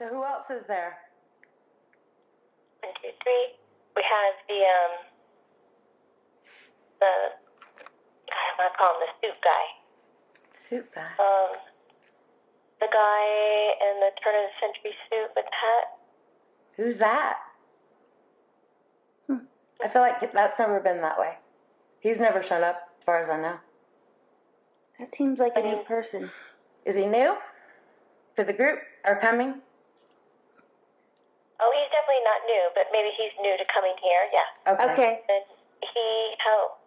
So who else is there? 1, 2, 3. We have the I want to call him the suit guy. Suit guy. The guy in the turn of the century suit with the hat. Who's that? I feel like that's never been that way. He's never shown up, as far as I know. That seems like a new person. Is he new to the group or coming? Oh, he's definitely not new, but maybe he's new to coming here, yeah. Okay. And he helped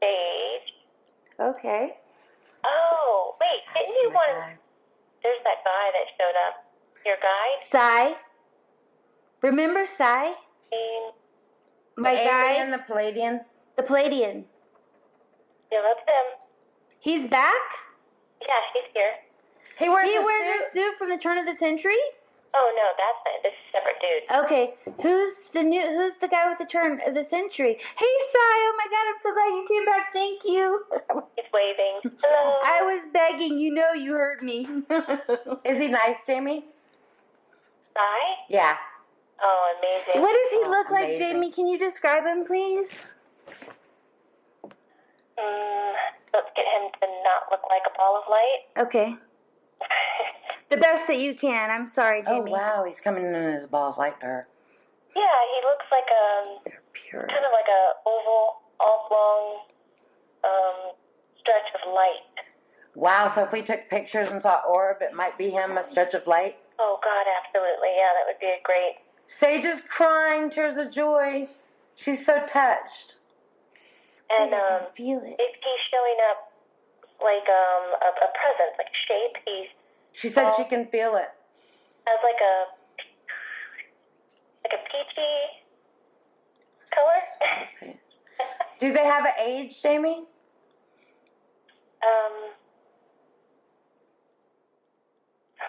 Sage. Okay. Oh, wait, didn't you want... There's that guy that showed up. Your guy? Sai. Remember Sai? My guy? Alien, the Pleiadian? The Pleiadian. Yeah, that's him. He's back? Yeah, he's here. He wears a suit from the turn of the century? Oh, no, that's not. This is a separate dude. Okay, who's the guy with the turn of the century? Hey, Sai, oh my God, I'm so glad you came back. Thank you. He's waving. Hello. I was begging. You know you heard me. Is he nice, Jamie? Sai? Yeah. Oh, amazing. What does he look like, amazing. Jamie? Can you describe him, please? Let's get him to not look like a ball of light. Okay. The best that you can. I'm sorry, Jamie. Oh, wow. He's coming in as a ball of light to her. Yeah, he looks like They're pure. kind of like a oval, oblong stretch of light. Wow, so if we took pictures and saw orb, it might be him, a stretch of light? Oh, God, absolutely. Yeah, that would be a great... Sage is crying, tears of joy. She's so touched. And I can feel it. if he's showing up like a presence, like a shape, She said she can feel it. has like a peachy color. Do they have an age, Jamie?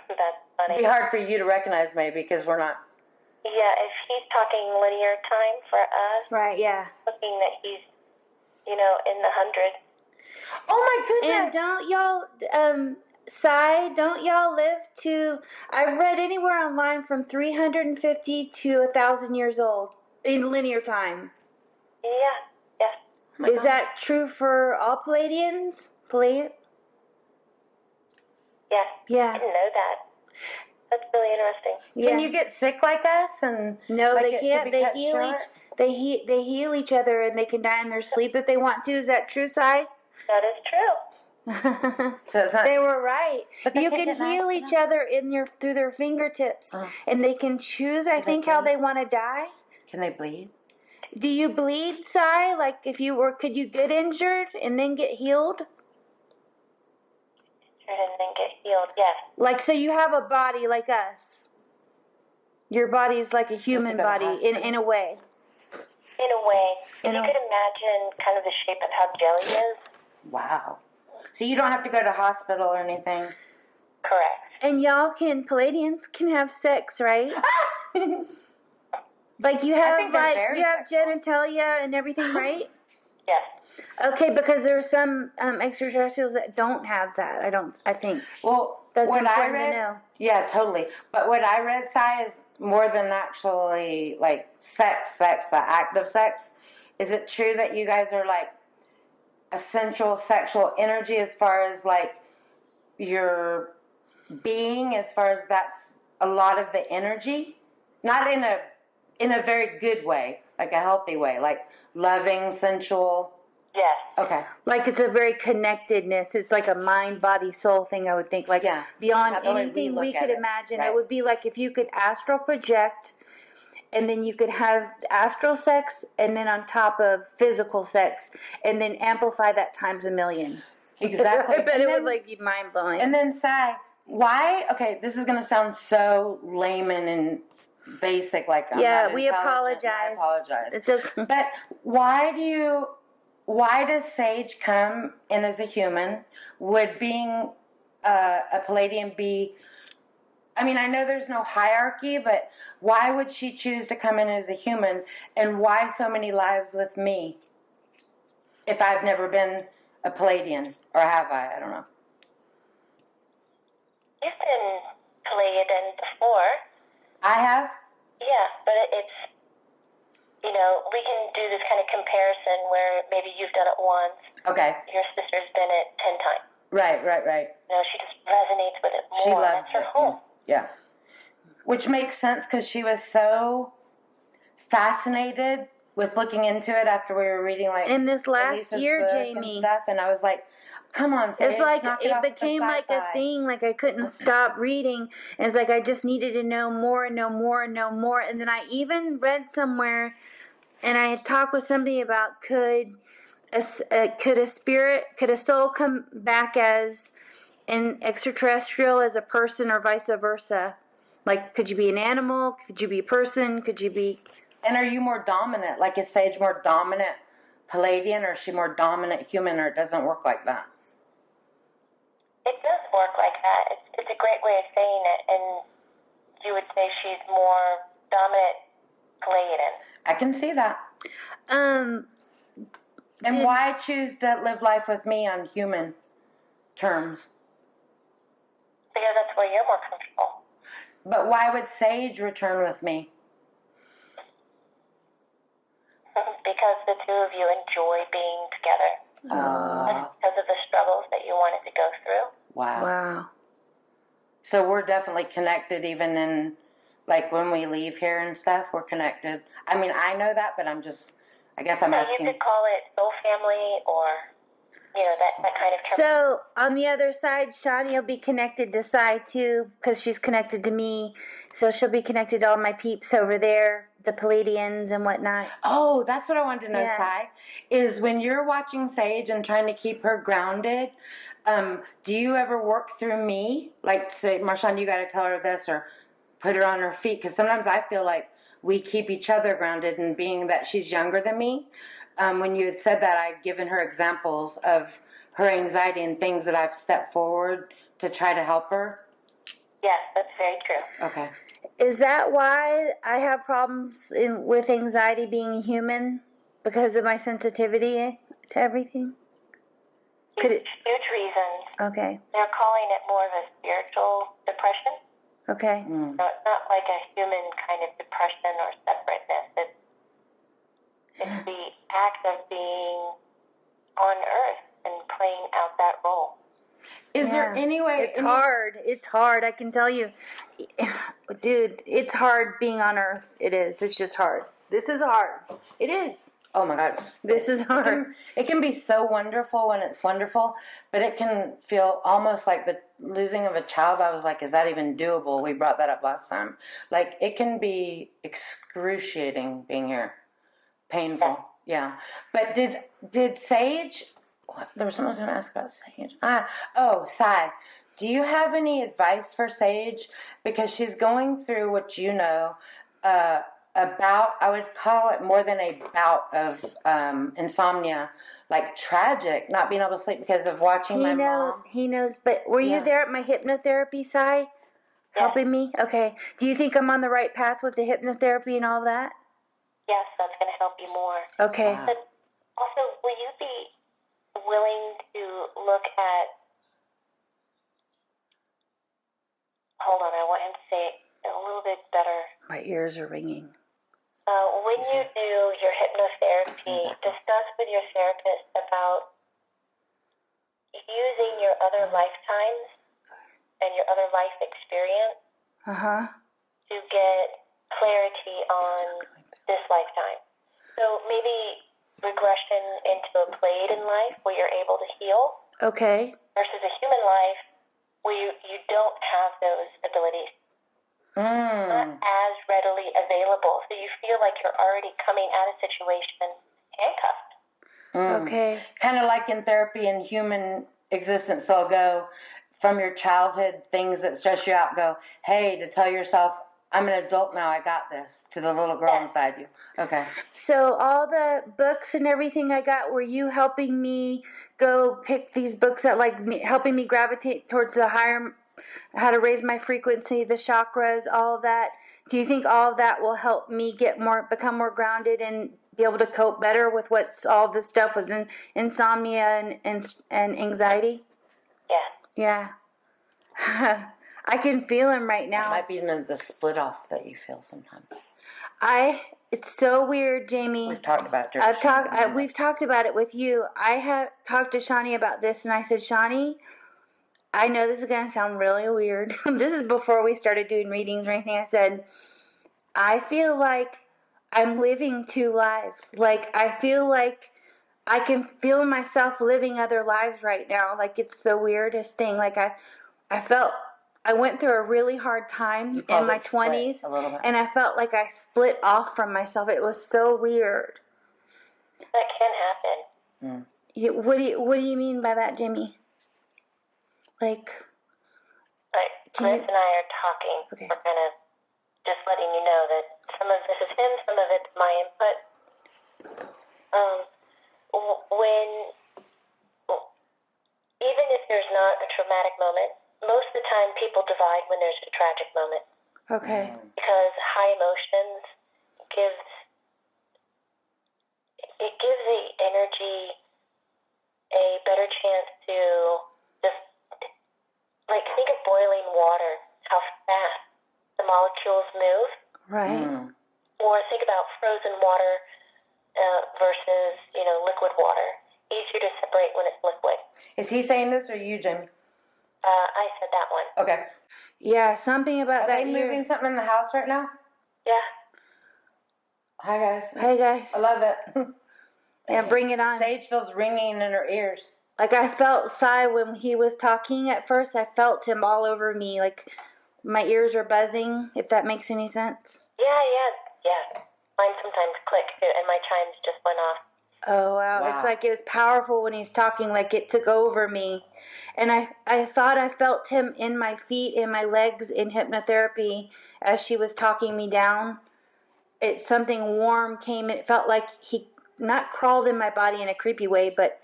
That's funny. It'd be hard for you to recognize maybe because we're not. Yeah, if he's talking linear time for us, Right, yeah. looking that he's, in the hundreds. Oh my And goodness! don't y'all, Sai, don't y'all live to, I've read anywhere online from 350 to 1,000 years old in linear time. Yeah. Is that true for all Pleiadians? Yeah. Yeah. I didn't know that. That's really interesting. Can you get sick like us and No, like they it can't. could be They cut heal short? they heal each other, and they can die in their sleep if they want to. Is that true, Sai? That is true. So it's not, They were right. But they You can't can get heal nice each other through their fingertips, and they can choose. I think how they want to die. Can they bleed? Do you bleed, Sai? Like could you get injured and then get healed? And then get healed, yes. Like, so you have a body like us. Your body is like a human go to body hospital. in a way. In a way. If you could imagine kind of the shape of how jelly is. Wow. So you don't have to go to hospital or anything? Correct. And Pleiadians can have sex, right? Like you have think they're very you have sexual. genitalia and everything, right? Yes. Okay, because there's some extraterrestrials that don't have that. I think. Well, That's what I important read, to know. Yeah, totally. But what I read, Sai, is more than actually like sex, the act of sex. Is it true that you guys are like essential sexual energy as far as like your being, as far as that's a lot of the energy? Not in a very good way, like a healthy way, like loving, sensual. Yes. Okay. Like it's a very connectedness. It's like a mind, body, soul thing. I would think, like beyond Not the way anything we we look could at it. imagine. Right. It would be like if you could astral project, and then you could have astral sex, and then on top of physical sex, and then amplify that times a million. Exactly. I bet it would like be mind blowing. And then Sai, why? Okay, this is going to sound so layman and basic. Like I'm not we intelligent, apologize. I apologize. It's okay. But why does Sage come in as a human? Would being a Pleiadian be? I mean, I know there's no hierarchy, but why would she choose to come in as a human? And why so many lives with me? If I've never been a Pleiadian, or have I? I don't know. You've been Pleiadian before. I have? Yeah, but it's, you know, we can do this kind of comparison where maybe you've done it once. Okay. Your sister's done it 10 times. Right. You know, she just resonates with it more. She loves That's her it. home. Yeah. Which makes sense because she was so fascinated with looking into it after we were reading like in this last Elisa's year, book Jamie. and stuff, and I was like, "Come on, Sage, It's like knock it off with the became like a sci-fi." thing. Like I couldn't stop reading. And it's like I just needed to know more and know more and know more. And then I even read somewhere, and I had talked with somebody about could a soul come back as an extraterrestrial as a person or vice versa? Like, could you be an animal? Could you be a person? Could you be? And are you more dominant? Like, is Sage more dominant Pleiadian, or is she more dominant human, or it doesn't work like that? It does work like that. It's a great way of saying it, and you would say she's more dominant Pleiadian. I can see that. And why choose to live life with me on human terms? Because that's where you're more comfortable. But why would Sage return with me? Because the two of you enjoy being together. That's because of the struggles that you wanted to go through. Wow. So we're definitely connected, even in, like, when we leave here and stuff, we're connected. I mean, I know that, but I guess I'm asking. You could call it soul family or, you know, that kind of term. So, on the other side, Shani will be connected to Sai, too, because she's connected to me. So, she'll be connected to all my peeps over there, the Pleiadians and whatnot. Oh, that's what I wanted to know, Yeah. Sai, is when you're watching Sage and trying to keep her grounded, do you ever work through me? Like, say, Marshawn, you got to tell her this, or put her on her feet? Because sometimes I feel like we keep each other grounded, and being that she's younger than me, when you had said that, I'd given her examples of her anxiety and things that I've stepped forward to try to help her. Yes, that's very true. Okay. Is that why I have problems with anxiety being human? Because of my sensitivity to everything? Huge reasons. Okay. They're calling it more of a spiritual depression. Okay. So it's not like a human kind of depression or separateness. It's the act of being on Earth and playing out that role. Is there any way... It's hard. It's hard. I can tell you. Dude, it's hard being on Earth. It is. It's just hard. This is hard. It is. Oh my gosh. This is hard. It can be so wonderful when it's wonderful, but it can feel almost like the losing of a child. I was like, is that even doable? We brought that up last time. Like, it can be excruciating being here. Painful. Yeah. But did Sage... There was something I was going to ask about Sage. Sai. Do you have any advice for Sage? Because she's going through what you know, about, I would call it more than a bout of insomnia, like tragic, not being able to sleep because of watching my mom. He knows, but were you there at my hypnotherapy, Sai? Helping me? Okay. Do you think I'm on the right path with the hypnotherapy and all that? Yes, that's going to help you more. Okay. Wow. But also, will you be willing to look at... Hold on, I want him to say it a little bit better. My ears are ringing. When you do your hypnotherapy, discuss with your therapist about using your other lifetimes and your other life experience to get clarity on this lifetime. So maybe regression into a Pleiadian life where you're able to heal. Okay. Versus a human life where you don't have those abilities. Not as readily available. So you feel like you're already coming at a situation handcuffed. Okay. Kind of like in therapy and human existence, they'll go from your childhood, things that stress you out, go, hey, to tell yourself, I'm an adult now, I got this, to the little girl inside you. Okay. So all the books and everything I got, were you helping me go pick these books that helping me gravitate towards the higher, how to raise my frequency, the chakras, all of that? Do you think all of that will help me become more grounded and be able to cope better with what's all this stuff with insomnia and anxiety? Yeah. Yeah. I can feel him right It now. might be the split off that you feel sometimes. It's so weird, Jamie. We've talked about it. We've talked about it with you. I have talked to Shawnee about this, and I said, Shawnee, I know this is going to sound really weird. This is before we started doing readings or anything. I said, I feel like I'm living two lives. Like, I feel like I can feel myself living other lives right now. Like, it's the weirdest thing. Like, I felt I went through a really hard time in my 20s, and I felt like I split off from myself. It was so weird. That can happen. What do you mean by that, Jimmy? Like Griff and I are talking. Okay. We're kind of just letting you know that some of this is him, some of it's my input. Even if there's not a traumatic moment, most of the time people divide when there's a tragic moment. Okay. Because high emotions gives the energy a better chance to just, like, think of boiling water, how fast the molecules move. Right. Or think about frozen water versus, liquid water. Easier to separate when it's liquid. Is he saying this or you, Jamie? I said that one. Okay. Yeah, something about that. Are they moving something in the house right now? Yeah. Hi, guys. Hey, guys. I love it. Yeah, bring it on. Sage feels ringing in her ears. Like, I felt Sai when he was talking at first. I felt him all over me. Like, my ears were buzzing, if that makes any sense. Yeah. Mine sometimes click, too, and my chimes just went off. Oh, wow. It's like it was powerful when he's talking, like it took over me. And I thought I felt him in my feet, in my legs, in hypnotherapy as she was talking me down. Something warm came. It felt like he not crawled in my body in a creepy way, but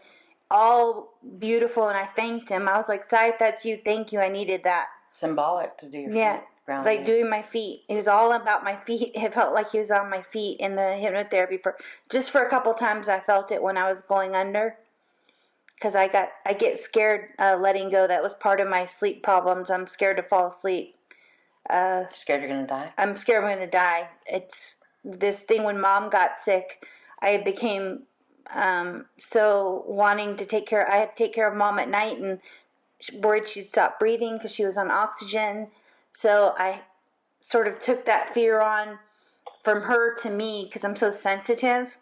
all beautiful, and I thanked him. I was like, Sai, if that's you, thank you. I needed that. Symbolic to do your feet. Grounding. Like doing my feet. It was all about my feet. It felt like he was on my feet in the hypnotherapy for a couple times. I felt it when I was going under, because I get scared letting go. That was part of my sleep problems. I'm scared to fall asleep. Scared you're gonna die? I'm scared I'm gonna die. It's this thing when Mom got sick. I became so wanting to take care. I had to take care of Mom at night and worried she'd stop breathing because she was on oxygen. So I sort of took that fear on from her to me because I'm so sensitive.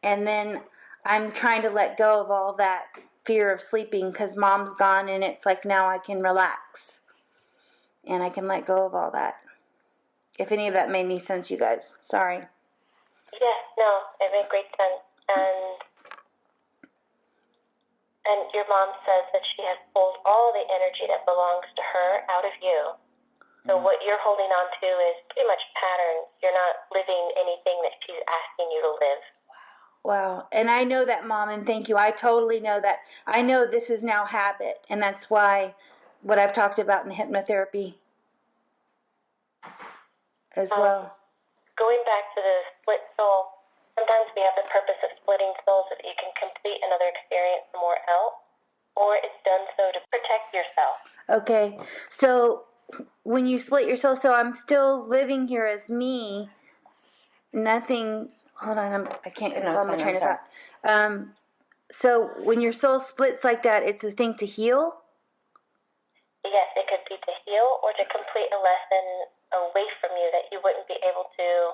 And then I'm trying to let go of all that fear of sleeping because Mom's gone, and it's like now I can relax. And I can let go of all that. If any of that made any sense, you guys. Sorry. Yes, no, it made great sense. And your mom says that she has pulled all the energy that belongs to her out of you. So what you're holding on to is pretty much patterns. You're not living anything that she's asking you to live. Wow. And I know that, Mom, and thank you. I totally know that. I know this is now habit, and that's why what I've talked about in hypnotherapy as well. Going back to the split soul, sometimes we have the purpose of splitting souls so that you can complete another experience somewhere else, or it's done so to protect yourself. Okay. So when you split your soul, so I'm still living here as me. Nothing. Hold on, I can't control my train of thought. So when your soul splits like that, it's a thing to heal? Yes, it could be to heal or to complete a lesson away from you that you wouldn't be able to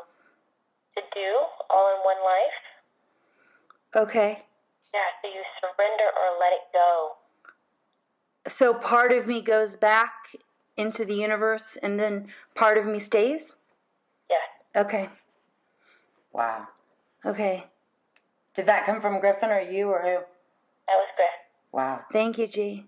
do all in one life. Okay. Yeah, so you surrender or let it go. So part of me goes back into the universe and then part of me stays? Yes. Okay. Wow. Okay. Did that come from Griffen or you or who? That was Griff. Wow. Thank you, G.